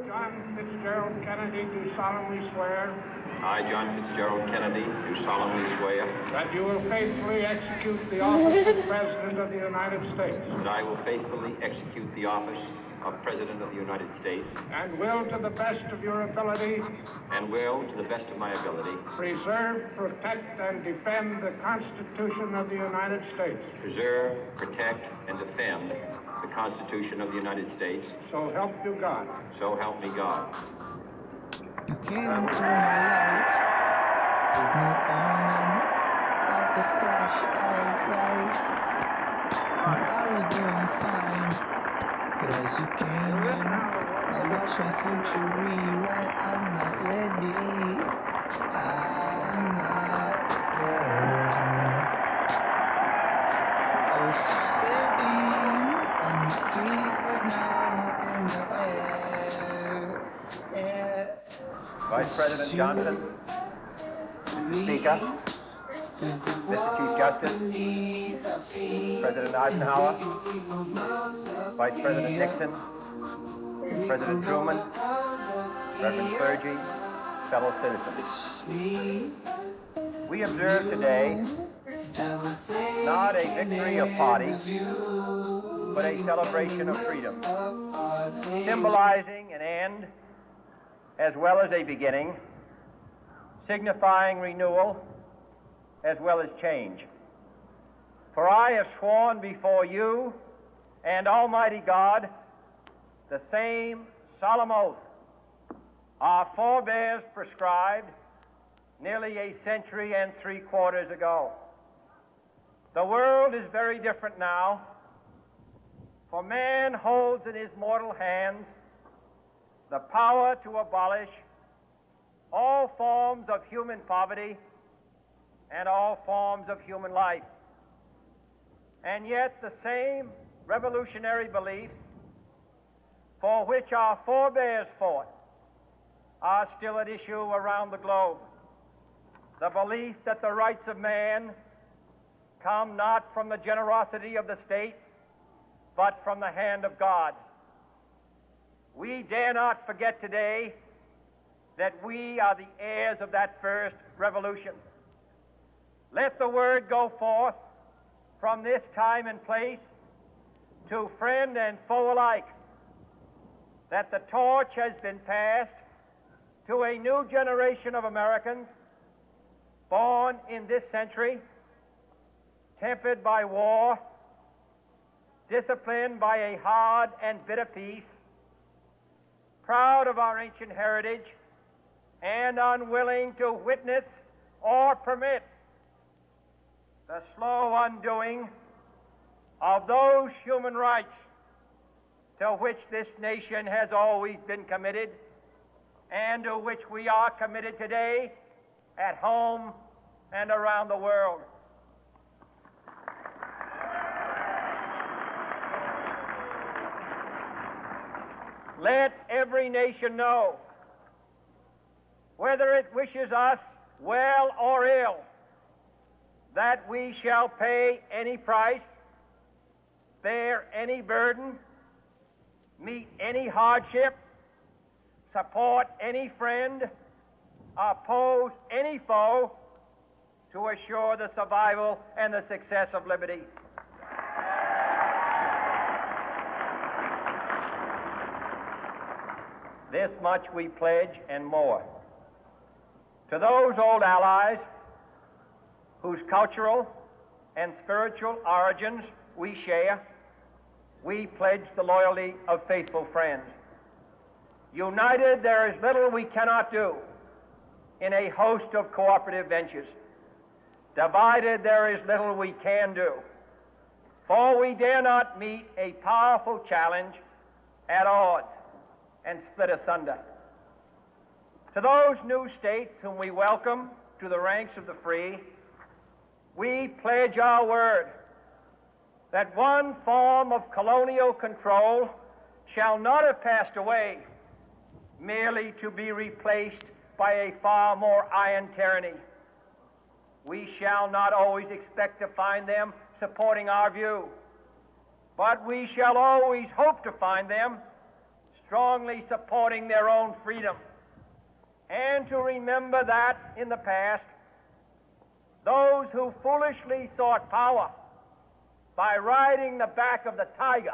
John Fitzgerald Kennedy, do solemnly swear I, John Fitzgerald Kennedy, do solemnly swear that you will faithfully execute the office of President of the United States that I will faithfully execute the office of President of the United States and will, to the best of your ability, and will, to the best of my ability, preserve, protect, and defend the Constitution of the United States. preserve, protect, and defend the Constitution of the United States. So help you God. So help me God. You came into my life with no omen, like a flash of light. And I was doing fine, but as you came in, I watched my future rewrite. I'm not ready. I'm not ready. I was so steady on my feet, but now in the air. Vice President Johnson, Mr. Speaker, Mr. Chief Justice, President Eisenhower, Vice President Nixon, President Truman, Reverend clergy, fellow citizens. We observe today not a victory of parties, but a celebration of freedom, symbolizing an end as well as a beginning, signifying renewal as well as change. For I have sworn before you and Almighty God the same solemn oath our forebears prescribed nearly a century and 3/4 ago. The world is very different now, for man holds in his mortal hands the power to abolish all forms of human poverty and all forms of human life. And yet the same revolutionary beliefs for which our forebears fought are still at issue around the globe. The belief that the rights of man come not from the generosity of the state, but from the hand of God. We dare not forget today that we are the heirs of that first revolution. Let the word go forth from this time and place to friend and foe alike that the torch has been passed to a new generation of Americans born in this century, tempered by war, disciplined by a hard and bitter peace, proud of our ancient heritage, and unwilling to witness or permit the slow undoing of those human rights to which this nation has always been committed and to which we are committed today at home and around the world. Let every nation know, whether it wishes us well or ill, that we shall pay any price, bear any burden, meet any hardship, support any friend, oppose any foe to assure the survival and the success of liberty. This much we pledge and more. To those old allies whose cultural and spiritual origins we share, we pledge the loyalty of faithful friends. United, there is little we cannot do in a host of cooperative ventures. Divided, there is little we can do, for we dare not meet a powerful challenge at odds and split asunder. To those new states whom we welcome to the ranks of the free, we pledge our word that one form of colonial control shall not have passed away merely to be replaced by a far more iron tyranny. We shall not always expect to find them supporting our view, but we shall always hope to find them strongly supporting their own freedom, and to remember that in the past, those who foolishly sought power by riding the back of the tiger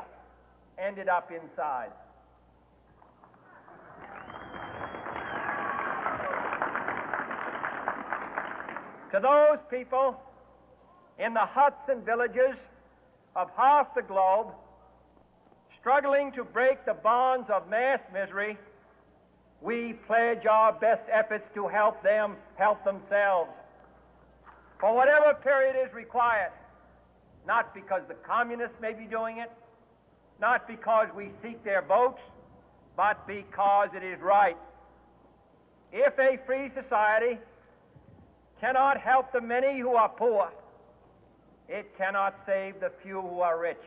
ended up inside. To those people in the huts and villages of half the globe struggling to break the bonds of mass misery, we pledge our best efforts to help them help themselves for whatever period is required, not because the communists may be doing it, not because we seek their votes, but because it is right. If a free society cannot help the many who are poor, it cannot save the few who are rich.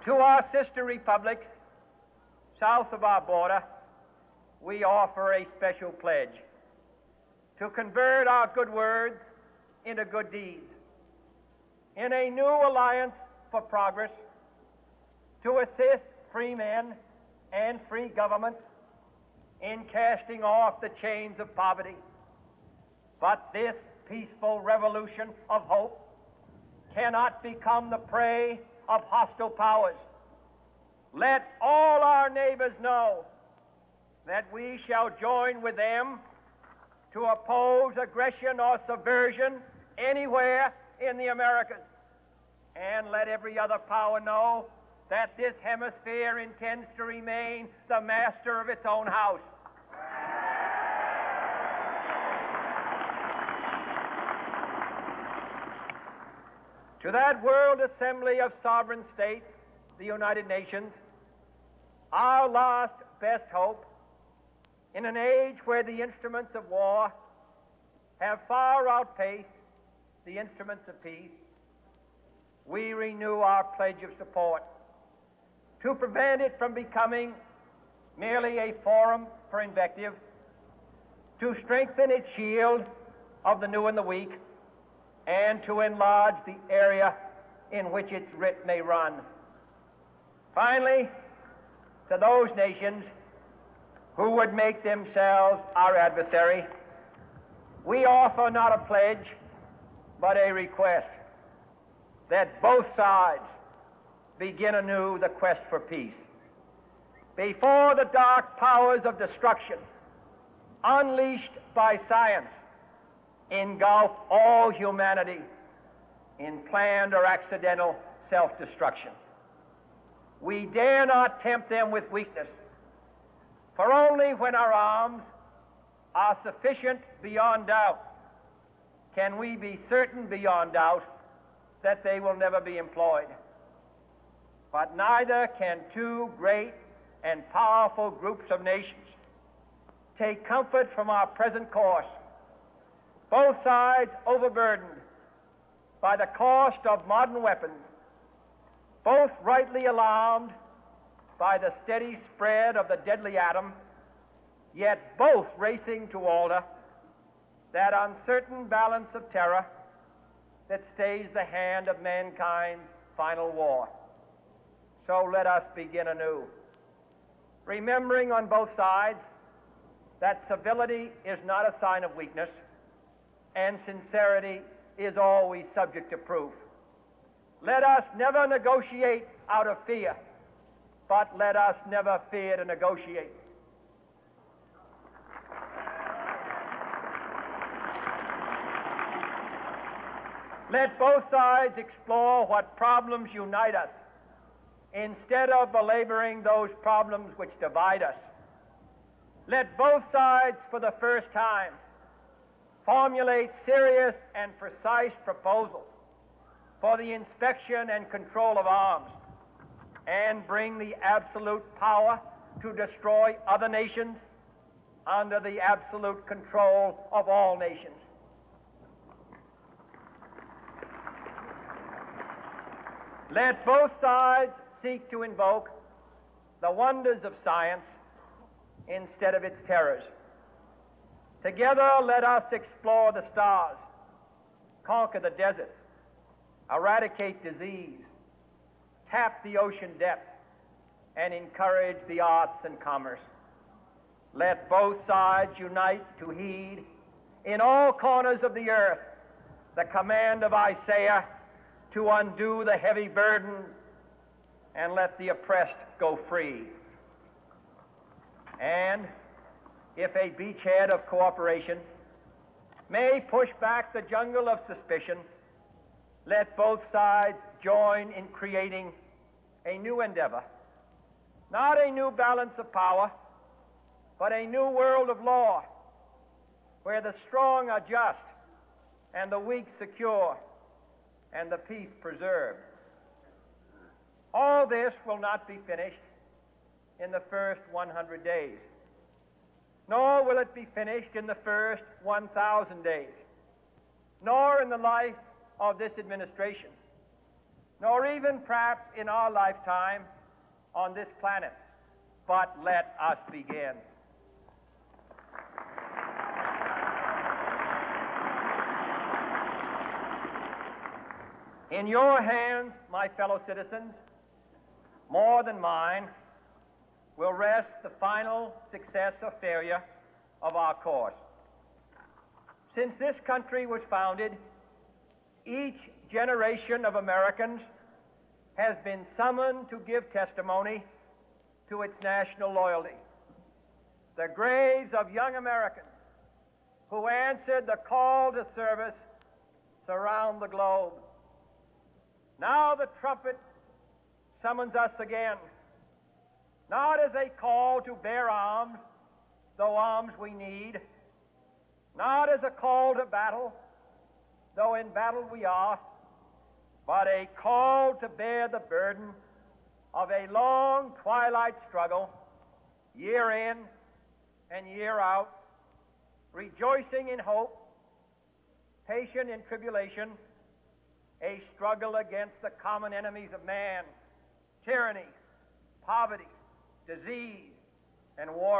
To our sister republics south of our border, we offer a special pledge to convert our good words into good deeds, in a new alliance for progress, to assist free men and free governments in casting off the chains of poverty. But this peaceful revolution of hope cannot become the prey of hostile powers. Let all our neighbors know that we shall join with them to oppose aggression or subversion anywhere in the Americas. And let every other power know that this hemisphere intends to remain the master of its own house. To that World Assembly of Sovereign States, the United Nations, our last best hope, in an age where the instruments of war have far outpaced the instruments of peace, we renew our pledge of support to prevent it from becoming merely a forum for invective, to strengthen its shield of the new and the weak, and to enlarge the area in which its writ may run. Finally, to those nations who would make themselves our adversary, we offer not a pledge, but a request that both sides begin anew the quest for peace. Before the dark powers of destruction, unleashed by science, engulf all humanity in planned or accidental self-destruction, we dare not tempt them with weakness, for only when our arms are sufficient beyond doubt can we be certain beyond doubt that they will never be employed. But neither can two great and powerful groups of nations take comfort from our present course, both sides overburdened by the cost of modern weapons, both rightly alarmed by the steady spread of the deadly atom, yet both racing to alter that uncertain balance of terror that stays the hand of mankind's final war. So let us begin anew, remembering on both sides that civility is not a sign of weakness, and sincerity is always subject to proof. Let us never negotiate out of fear, but let us never fear to negotiate. Let both sides explore what problems unite us, instead of belaboring those problems which divide us. Let both sides, for the first time, formulate serious and precise proposals for the inspection and control of arms, and bring the absolute power to destroy other nations under the absolute control of all nations. Let both sides seek to invoke the wonders of science instead of its terrors. Together, let us explore the stars, conquer the deserts, eradicate disease, tap the ocean depths, and encourage the arts and commerce. Let both sides unite to heed in all corners of the earth the command of Isaiah to undo the heavy burdens and let the oppressed go free. And if a beachhead of cooperation may push back the jungle of suspicion, let both sides join in creating a new endeavor, not a new balance of power, but a new world of law, where the strong are just and the weak secure and the peace preserved. All this will not be finished in the first 100 days, nor will it be finished in the first 1,000 days, nor in the life of this administration, nor even perhaps in our lifetime on this planet. But let us begin. In your hands, my fellow citizens, more than mine, will rest the final success or failure of our course. Since this country was founded, each generation of Americans has been summoned to give testimony to its national loyalty. The graves of young Americans who answered the call to service surround the globe. Now the trumpet summons us again, not as a call to bear arms, though arms we need, not as a call to battle, though in battle we are, but a call to bear the burden of a long twilight struggle, year in and year out, rejoicing in hope, patient in tribulation, a struggle against the common enemies of man, tyranny, poverty, disease, and war.